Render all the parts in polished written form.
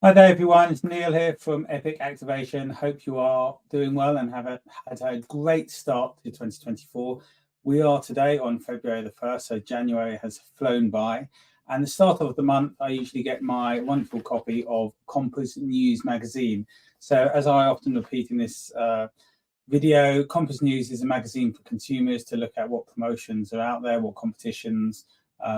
Hi there, everyone. It's Neil here from Epic Activation. Hope you are doing well and had a great start to 2024. We are today on February the 1st, so January has flown by. And the start of the month, I usually get my wonderful copy of Compass News magazine. So as I often repeat in this video, Compass News is a magazine for consumers to look at what promotions are out there, what competitions.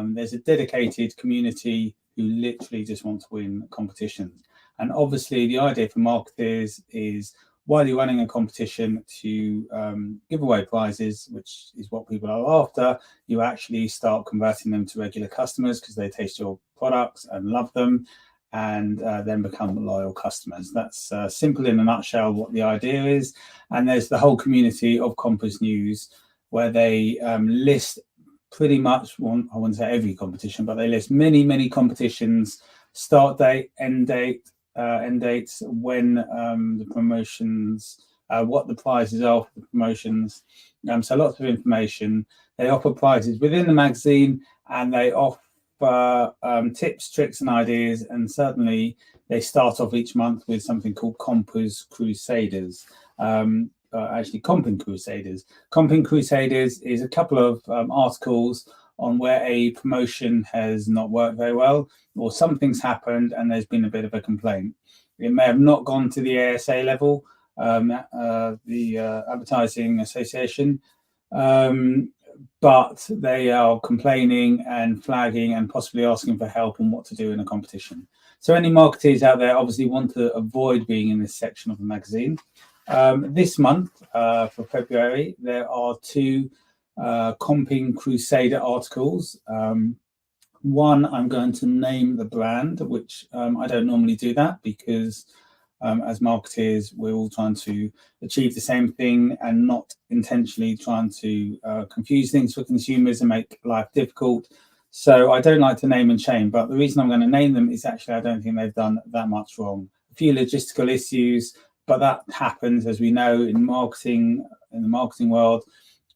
There's a dedicated community who literally just want to win competitions. And obviously the idea for marketers is while you're running a competition to give away prizes, which is what people are after, you actually start converting them to regular customers because they taste your products and love them and then become loyal customers. That's simple in a nutshell what the idea is. And there's the whole community of Compass News where they list pretty much, I wouldn't say every competition, but they list many competitions, start date, end dates, when the promotions, what the prizes are for the promotions. So lots of information. They offer prizes within the magazine and they offer tips, tricks and ideas, and certainly they start off each month with something called Compass Crusaders. Actually Comping Crusaders. Comping Crusaders is a couple of articles on where a promotion has not worked very well or something's happened and there's been a bit of a complaint. It may have not gone to the ASA level, the Advertising Association, but they are complaining and flagging and possibly asking for help on what to do in a competition. So any marketers out there obviously want to avoid being in this section of the magazine. This month, for February, there are two Comping Crusader articles. One, I'm going to name the brand, which I don't normally do that because as marketers, we're all trying to achieve the same thing and not intentionally trying to confuse things for consumers and make life difficult. So I don't like to name and shame, but the reason I'm going to name them is actually I don't think they've done that much wrong. A few logistical issues, but that happens, as we know, in marketing, in the marketing world,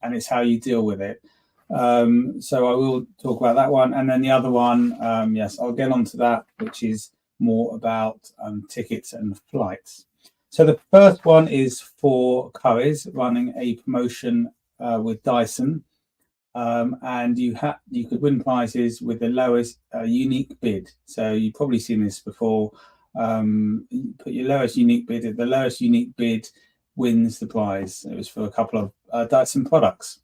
and it's how you deal with it. So I will talk about that one. And then the other one, yes, I'll get onto that, which is more about tickets and flights. So the first one is for Currys running a promotion with Dyson. And you could win prizes with the lowest unique bid. So you've probably seen this before. You put your lowest unique bid. The lowest unique bid wins the prize. It was for a couple of Dyson products.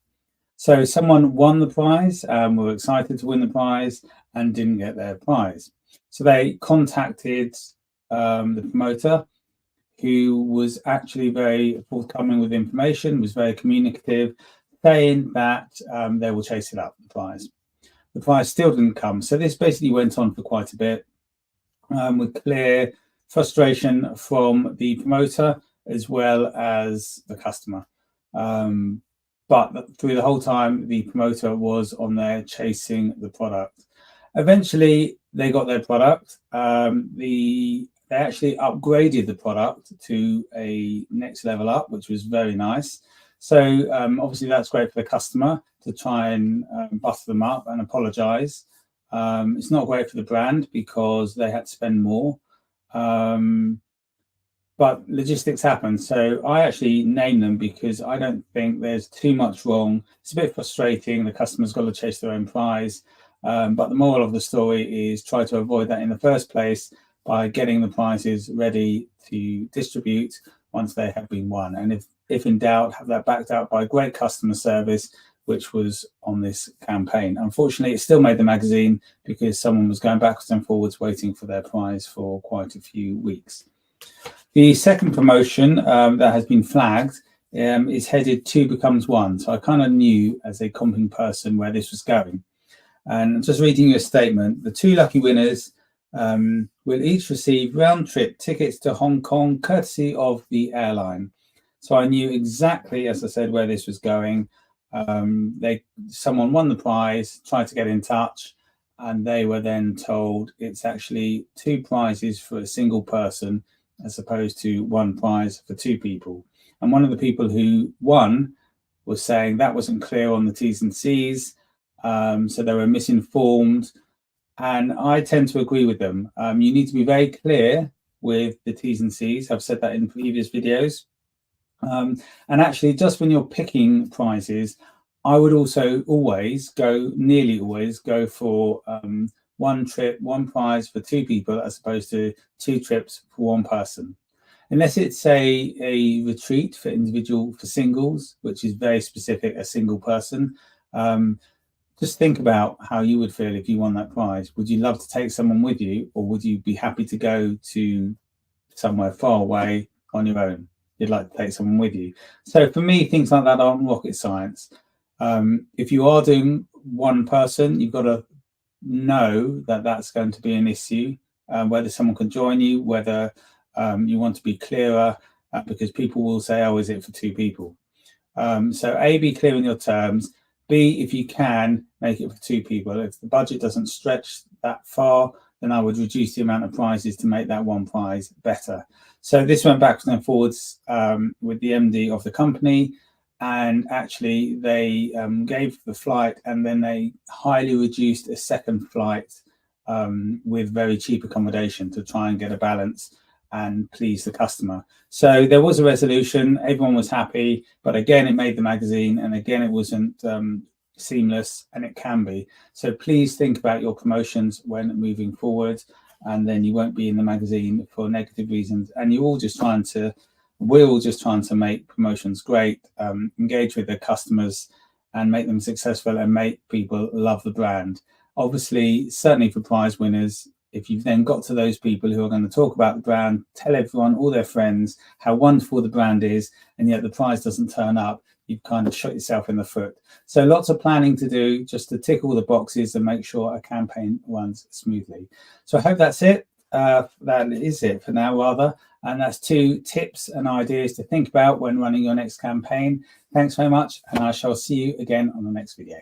So someone won the prize, were excited to win the prize and didn't get their prize. So they contacted the promoter, who was actually very forthcoming with information, was very communicative, saying that they will chase it up, the prize. The prize still didn't come. So this basically went on for quite a bit. With clear frustration from the promoter as well as the customer. But through the whole time, the promoter was on there chasing the product. Eventually, they got their product. They actually upgraded the product to a next level up, which was very nice. So obviously, that's great for the customer to try and butter them up and apologize. It's not great for the brand because they had to spend more, but logistics happen. So I actually name them because I don't think there's too much wrong. It's a bit frustrating. The customer's got to chase their own prize. But the moral of the story is try to avoid that in the first place by getting the prizes ready to distribute once they have been won. And if in doubt, have that backed up by great customer service, which was on this campaign. Unfortunately, it still made the magazine because someone was going backwards and forwards waiting for their prize for quite a few weeks. The second promotion that has been flagged is headed 2 becomes 1. So I kind of knew as a comping person where this was going. And just reading your statement, the 2 lucky winners will each receive round-trip tickets to Hong Kong courtesy of the airline. So I knew exactly, as I said, where this was going. Someone won the prize, tried to get in touch, and they were then told it's actually 2 prizes for a single person as opposed to 1 prize for 2 people. And one of the people who won was saying that wasn't clear on the T's and C's, so they were misinformed. And I tend to agree with them. You need to be very clear with the T's and C's. I've said that in previous videos. And actually, just when you're picking prizes, I would also nearly always go for one trip, one prize for 2 people, as opposed to 2 trips for 1 person. Unless it's a retreat for singles, which is very specific, a single person. Just think about how you would feel if you won that prize. Would you love to take someone with you, or would you be happy to go to somewhere far away on your own? You'd like to take someone with you. So for me, things like that aren't rocket science. If you are doing one person, you've got to know that that's going to be an issue, whether someone can join you, whether you want to be clearer, because people will say, oh, is it for 2 people? So A, be clear in your terms. B, if you can, make it for 2 people. If the budget doesn't stretch that far, then I would reduce the amount of prizes to make that one prize better. So this went backwards and forwards with the MD of the company, and actually they gave the flight, and then they highly reduced a second flight with very cheap accommodation to try and get a balance and please the customer. So there was a resolution, everyone was happy, but again, it made the magazine, and again, it wasn't seamless, and it can be. So please think about your promotions when moving forward, and then you won't be in the magazine for negative reasons. And we're all just trying to make promotions great, engage with their customers and make them successful and make people love the brand. Obviously, certainly for prize winners, if you've then got to those people who are going to talk about the brand, tell everyone, all their friends, how wonderful the brand is, and yet the prize doesn't turn up, you've kind of shot yourself in the foot. So lots of planning to do just to tick all the boxes and make sure a campaign runs smoothly. So I hope that's it. That is it for now, rather. And that's 2 tips and ideas to think about when running your next campaign. Thanks very much, and I shall see you again on the next video.